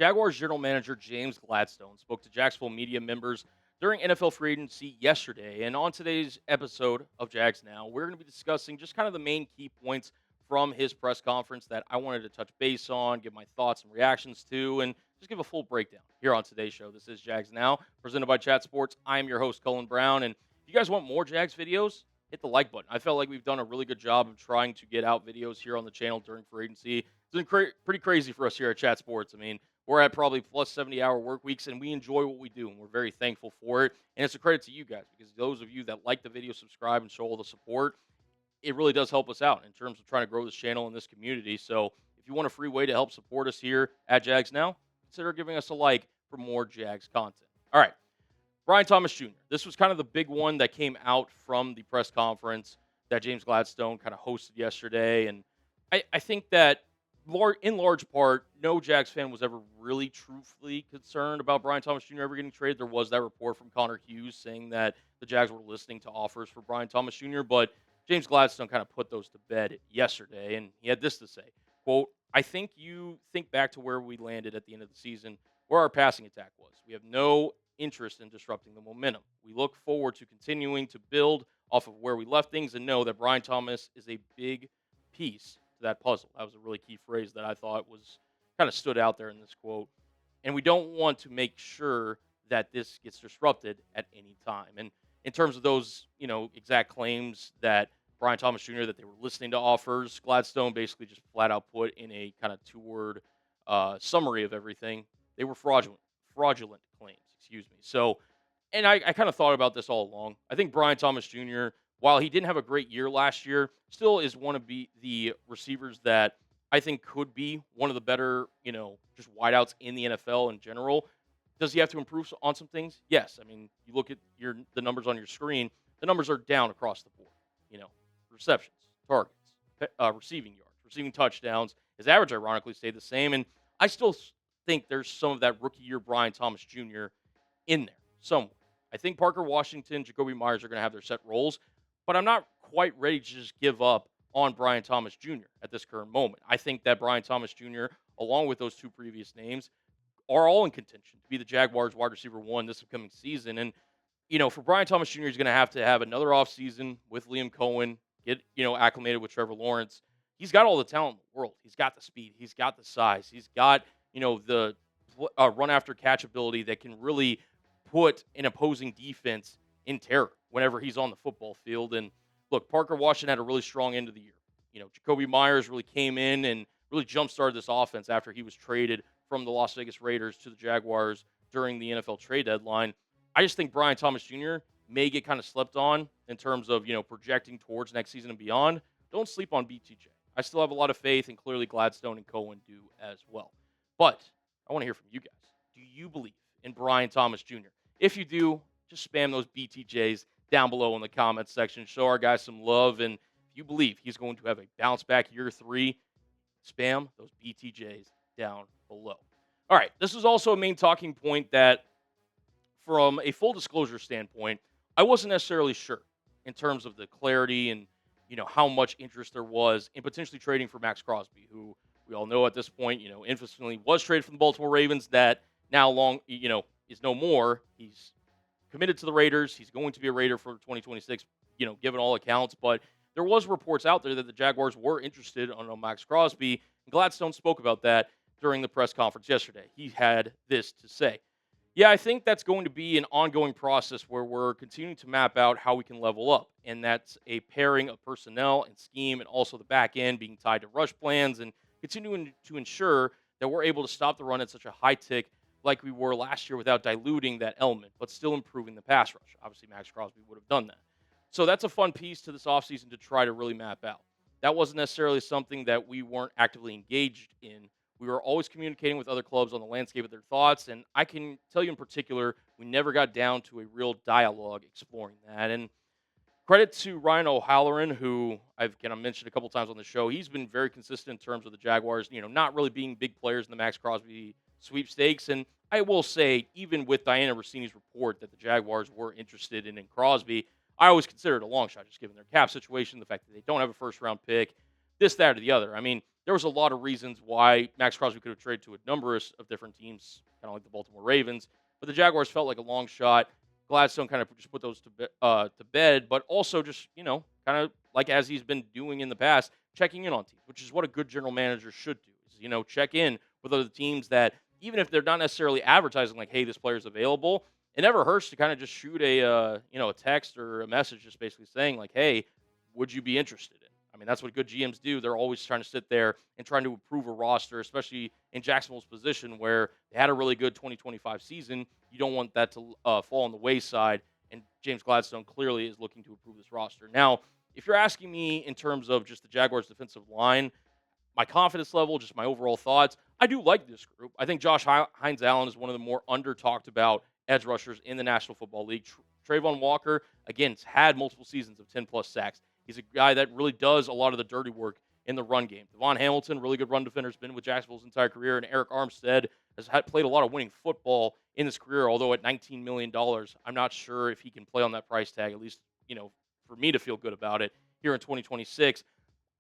Jaguars General Manager James Gladstone spoke to Jacksonville media members during NFL Free Agency yesterday. And on today's episode of Jags Now, we're going to be discussing just kind of the main key points from his press conference that I wanted to touch base on, give my thoughts and reactions to, and just give a full breakdown here on today's show. This is Jags Now, presented by Chat Sports. I am your host, Cullen Brown. And if you guys want more Jags videos, hit the like button. I felt like we've done a really good job of trying to get out videos here on the channel during free agency. It's been pretty crazy for us here at Chat Sports. I mean, we're at probably plus 70-hour work weeks, and we enjoy what we do, and we're very thankful for it. And it's a credit to you guys, because those of you that like the video, subscribe, and show all the support, it really does help us out in terms of trying to grow this channel and this community. So if you want a free way to help support us here at Jags Now, consider giving us a like for more Jags content. All right, Brian Thomas Jr. This was kind of the big one that came out from the press conference that James Gladstone kind of hosted yesterday. And I think that in large part, no Jags fan was ever really truthfully concerned about Brian Thomas Jr. ever getting traded. There was that report from Connor Hughes saying that the Jags were listening to offers for Brian Thomas Jr., but James Gladstone kind of put those to bed yesterday, and he had this to say, quote, "I think you think back to where we landed at the end of the season, where our passing attack was. We have no interest in disrupting the momentum. We look forward to continuing to build off of where we left things and know that Brian Thomas is a big piece to that puzzle." That was a really key phrase that I thought was kind of stood out there in this quote. "And we don't want to make sure that this gets disrupted at any time." And in terms of those, exact claims that Brian Thomas Jr., that they were listening to offers, Gladstone basically just flat out put in a kind of two-word summary of everything. They were fraudulent claims, excuse me. So, and I kind of thought about this all along. I think Brian Thomas Jr., while he didn't have a great year last year, still is one of the receivers that I think could be one of the better, just wideouts in the NFL in general. Does he have to improve on some things? Yes. I mean, you look at the numbers on your screen, the numbers are down across the board. Receptions, targets, receiving yards, receiving touchdowns. His average, ironically, stayed the same. And I still think there's some of that rookie year Brian Thomas Jr. in there somewhere. I think Parker Washington, Jacoby Myers are going to have their set roles, but I'm not quite ready to just give up on Brian Thomas Jr. at this current moment. I think that Brian Thomas Jr., along with those two previous names, are all in contention to be the Jaguars wide receiver one this upcoming season. And, for Brian Thomas Jr., he's going to have another offseason with Liam Cohen, get, acclimated with Trevor Lawrence. He's got all the talent in the world. He's got the speed. He's got the size. He's got, the run after catch ability that can really put an opposing defense in terror whenever he's on the football field. And look, Parker Washington had a really strong end of the year. Jacoby Myers really came in and really jump-started this offense after he was traded from the Las Vegas Raiders to the Jaguars during the NFL trade deadline. I just think Brian Thomas Jr. may get kind of slept on in terms of, projecting towards next season and beyond. Don't sleep on BTJ. I still have a lot of faith, and clearly Gladstone and Cohen do as well. But I want to hear from you guys. Do you believe in Brian Thomas Jr.? If you do, just spam those BTJs down below in the comments section. Show our guys some love. And if you believe he's going to have a bounce back year 3, spam those BTJs down below. All right, this is also a main talking point that, from a full disclosure standpoint, I wasn't necessarily sure in terms of the clarity and, how much interest there was in potentially trading for Maxx Crosby, who we all know at this point, infamously was traded from the Baltimore Ravens, that now is no more. He's committed to the Raiders. He's going to be a Raider for 2026, given all accounts. But there was reports out there that the Jaguars were interested on Maxx Crosby, and Gladstone spoke about that during the press conference yesterday. He had this to say. "Yeah, I think that's going to be an ongoing process where we're continuing to map out how we can level up. And that's a pairing of personnel and scheme, and also the back end being tied to rush plans, and continuing to ensure that we're able to stop the run at such a high tick like we were last year without diluting that element, but still improving the pass rush." Obviously, Maxx Crosby would have done that. So that's a fun piece to this offseason to try to really map out. That wasn't necessarily something that we weren't actively engaged in. We were always communicating with other clubs on the landscape of their thoughts, and I can tell you in particular, we never got down to a real dialogue exploring that. And credit to Ryan O'Halloran, who I've kind of mentioned a couple times on the show. He's been very consistent in terms of the Jaguars, not really being big players in the Maxx Crosby sweepstakes. And I will say, even with Diana Rossini's report that the Jaguars were interested in Crosby, I always consider it a long shot, just given their cap situation, the fact that they don't have a first-round pick, this, that, or the other. I mean, there was a lot of reasons why Maxx Crosby could have traded to a number of different teams, kind of like the Baltimore Ravens. But the Jaguars felt like a long shot. Gladstone kind of just put those to bed, but also just, kind of like as he's been doing in the past, checking in on teams, which is what a good general manager should do. Is, check in with other teams that, even if they're not necessarily advertising like, hey, this player's available, it never hurts to kind of just shoot a text or a message just basically saying like, hey, would you be interested in? I mean, that's what good GMs do. They're always trying to sit there and trying to improve a roster, especially in Jacksonville's position where they had a really good 2025 season. You don't want that to fall on the wayside, and James Gladstone clearly is looking to improve this roster. Now, if you're asking me in terms of just the Jaguars' defensive line, my confidence level, just my overall thoughts, I do like this group. I think Josh Hines Allen is one of the more under talked about edge rushers in the National Football League. Trayvon Walker, again, has had multiple seasons of 10 plus sacks. He's a guy that really does a lot of the dirty work in the run game. Devon Hamilton, really good run defender, has been with Jacksonville's entire career, and Eric Armstead has played a lot of winning football in his career. Although at $19 million, I'm not sure if he can play on that price tag. At least, for me to feel good about it here in 2026.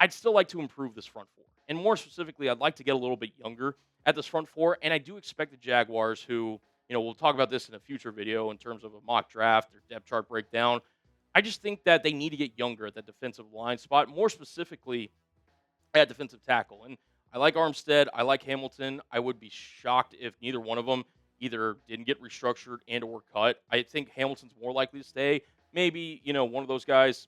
I'd still like to improve this front four. And more specifically, I'd like to get a little bit younger at this front four. And I do expect the Jaguars, who, we'll talk about this in a future video in terms of a mock draft or depth chart breakdown. I just think that they need to get younger at that defensive line spot, more specifically at defensive tackle. And I like Armstead. I like Hamilton. I would be shocked if neither one of them either didn't get restructured and or cut. I think Hamilton's more likely to stay. Maybe, one of those guys,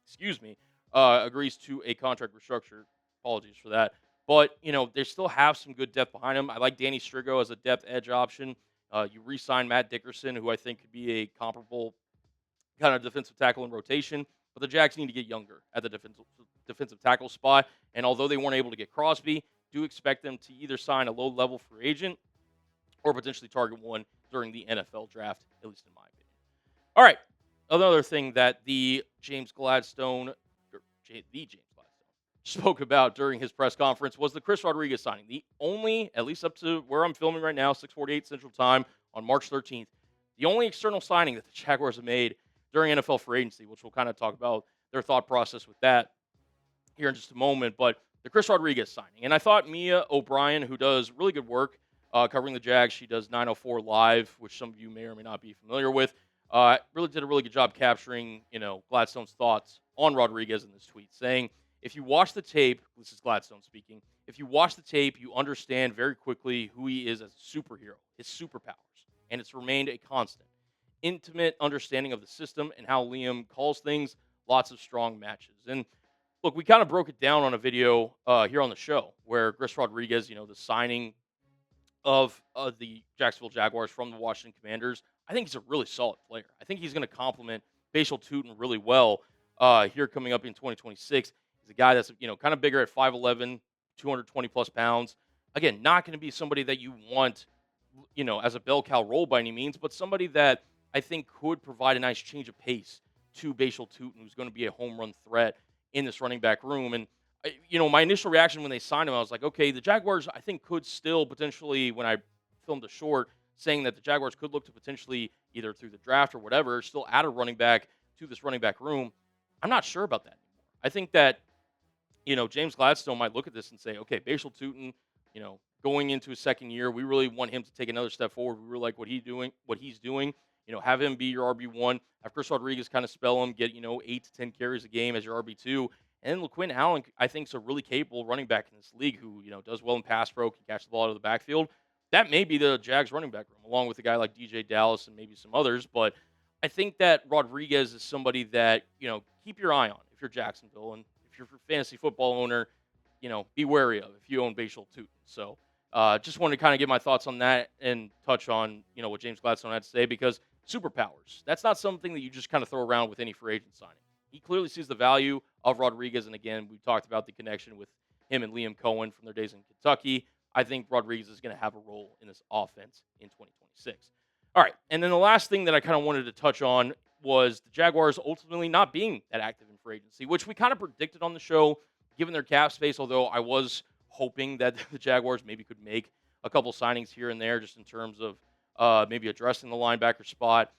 excuse me, agrees to a contract restructure. Apologies for that. But, they still have some good depth behind him. I like Danny Strigo as a depth edge option. You re-sign Matt Dickerson, who I think could be a comparable kind of defensive tackle in rotation. But the Jags need to get younger at the defensive tackle spot. And although they weren't able to get Crosby, do expect them to either sign a low-level free agent or potentially target one during the NFL draft, at least in my opinion. All right. Another thing that the James Gladstone spoke about during his press conference was the Chris Rodriguez signing. The only, at least up to where I'm filming right now, 6:48 Central Time on March 13th, the only external signing that the Jaguars have made during NFL free agency, which we'll kind of talk about their thought process with that here in just a moment. But the Chris Rodriguez signing. And I thought Mia O'Brien, who does really good work covering the Jags, she does 904 Live, which some of you may or may not be familiar with, really did a really good job capturing, Gladstone's thoughts on Rodriguez in this tweet, saying, if you watch the tape, this is Gladstone speaking, if you watch the tape, you understand very quickly who he is as a superhero, his superpowers, and it's remained a constant. Intimate understanding of the system and how Liam calls things, lots of strong matches. And look, we kind of broke it down on a video here on the show where Chris Rodriguez, the signing of the Jacksonville Jaguars from the Washington Commanders, I think he's a really solid player. I think he's going to complement Bashal Tutin really well here coming up in 2026. He's a guy that's, kind of bigger at 5'11", 220 plus pounds. Again, not going to be somebody that you want, as a bell cow role by any means, but somebody that I think could provide a nice change of pace to Bashal Tutin, who's going to be a home run threat in this running back room. And, my initial reaction when they signed him, I was like, okay, the Jaguars, I think, could still potentially, when I filmed a short, saying that the Jaguars could look to potentially, either through the draft or whatever, still add a running back to this running back room. I'm not sure about that anymore. I think that, James Gladstone might look at this and say, okay, Bashal Tutin, going into his second year, we really want him to take another step forward. We really like what he's doing. Have him be your RB1. Have Chris Rodriguez kind of spell him, get, 8 to 10 carries a game as your RB2. And then LaQuinn Allen, I think, is a really capable running back in this league who, does well in pass pro, can catch the ball out of the backfield. That may be the Jags running back room, along with a guy like DJ Dallas and maybe some others. But I think that Rodriguez is somebody that, keep your eye on if you're Jacksonville. And if you're a fantasy football owner, be wary of if you own Bashal Tutin. So just wanted to kind of get my thoughts on that and touch on, what James Gladstone had to say, because superpowers, that's not something that you just kind of throw around with any free agent signing. He clearly sees the value of Rodriguez. And again, we talked about the connection with him and Liam Cohen from their days in Kentucky. I think Rodriguez is going to have a role in this offense in 2026. All right. And then the last thing that I kind of wanted to touch on was the Jaguars ultimately not being that active in free agency, which we kind of predicted on the show, given their cap space, although I was hoping that the Jaguars maybe could make a couple signings here and there just in terms of maybe addressing the linebacker spot.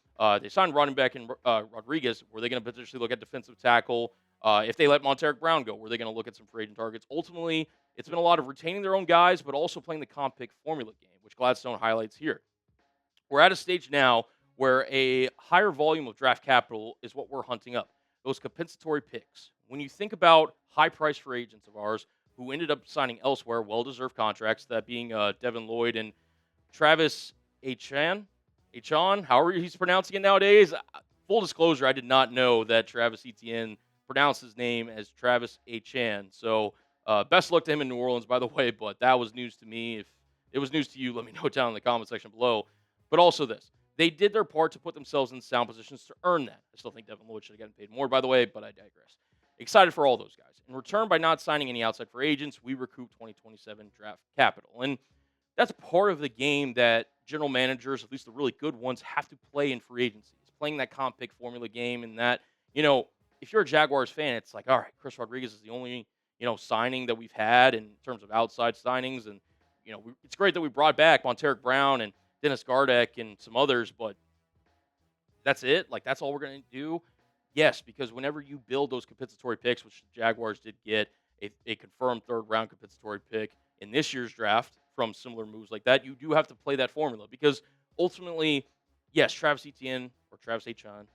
They signed running back in Rodriguez. Were they going to potentially look at defensive tackle? If they let Monteric Brown go, were they going to look at some free agent targets? Ultimately, It's been a lot of retaining their own guys, but also playing the comp pick formula game, which Gladstone highlights here. We're at a stage now where a higher volume of draft capital is what we're hunting up. Those compensatory picks. When you think about high price free agents of ours who ended up signing elsewhere, well deserved contracts, that being Devin Lloyd and Travis Achan, however he's pronouncing it nowadays. Full disclosure, I did not know that Travis Etienne pronounced his name as Travis Achan. So best luck to him in New Orleans, by the way, but that was news to me. If it was news to you, let me know down in the comment section below. But also this. They did their part to put themselves in sound positions to earn that. I still think Devin Lloyd should have gotten paid more, by the way, but I digress. Excited for all those guys. In return, by not signing any outside free agents, we recoup 2027 draft capital. And that's part of the game that general managers, at least the really good ones, have to play in free agency. It's playing that comp pick formula game, and that, if you're a Jaguars fan, it's like, all right, Chris Rodriguez is the only, signing that we've had in terms of outside signings. And, it's great that we brought back Monteric Brown and Dennis Gardeck and some others, but that's it? Like, that's all we're going to do? Yes, because whenever you build those compensatory picks, which the Jaguars did get a confirmed third-round compensatory pick in this year's draft from similar moves like that, you do have to play that formula because ultimately, yes, Travis Etienne or Travis Achan,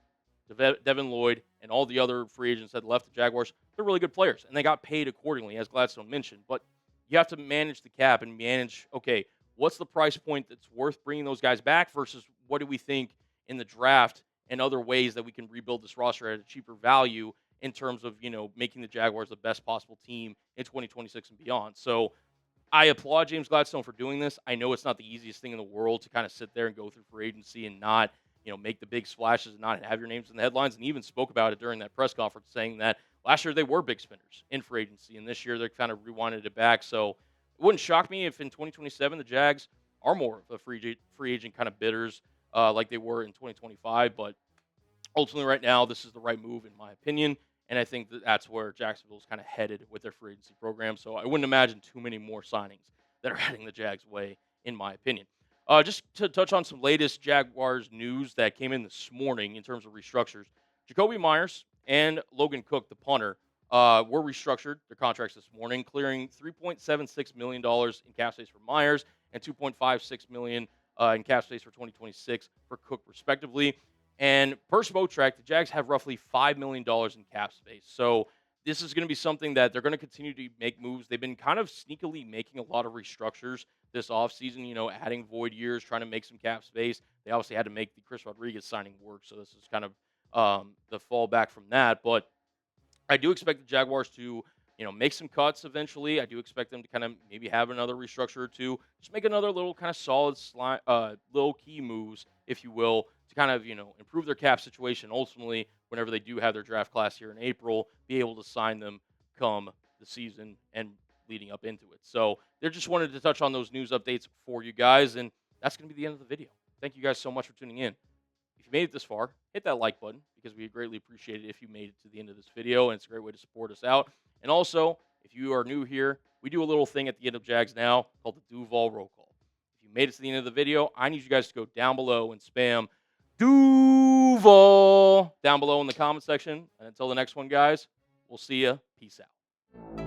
Devin Lloyd, and all the other free agents that left the Jaguars, they're really good players, and they got paid accordingly, as Gladstone mentioned. But you have to manage the cap and manage, okay, what's the price point that's worth bringing those guys back versus what do we think in the draft and other ways that we can rebuild this roster at a cheaper value in terms of, making the Jaguars the best possible team in 2026 and beyond. So I applaud James Gladstone for doing this. I know it's not the easiest thing in the world to kind of sit there and go through free agency and not, make the big splashes and not have your names in the headlines. And he even spoke about it during that press conference, saying that last year they were big spenders in free agency, and this year they're kind of rewinded it back. So it wouldn't shock me if in 2027 the Jags are more of a free agent kind of bidders like they were in 2025. But ultimately, right now, this is the right move, in my opinion. And I think that's where Jacksonville is kind of headed with their free agency program. So I wouldn't imagine too many more signings that are heading the Jags' way, in my opinion. Just to touch on some latest Jaguars news that came in this morning in terms of restructures, Jacoby Myers and Logan Cook, the punter, were restructured their contracts this morning, clearing $3.76 million in cap space for Myers and $2.56 million in cap space for 2026 for Cook, respectively. And per Spotrac, the Jags have roughly $5 million in cap space. So this is going to be something that they're going to continue to make moves. They've been kind of sneakily making a lot of restructures this offseason, adding void years, trying to make some cap space. They obviously had to make the Chris Rodriguez signing work, so this is kind of the fallback from that. But I do expect the Jaguars to, make some cuts eventually. I do expect them to kind of maybe have another restructure or two, just make another little kind of solid, little key moves, if you will, to kind of, improve their cap situation. Ultimately, whenever they do have their draft class here in April, be able to sign them come the season and leading up into it. So they just wanted to touch on those news updates for you guys, and that's going to be the end of the video. Thank you guys so much for tuning in. If you made it this far, hit that like button because we greatly appreciate it if you made it to the end of this video, and it's a great way to support us out. And also, if you are new here, we do a little thing at the end of Jags Now called the Duval Roll Call. If you made it to the end of the video, I need you guys to go down below and spam Duval down below in the comment section. And until the next one, guys, we'll see ya. Peace out.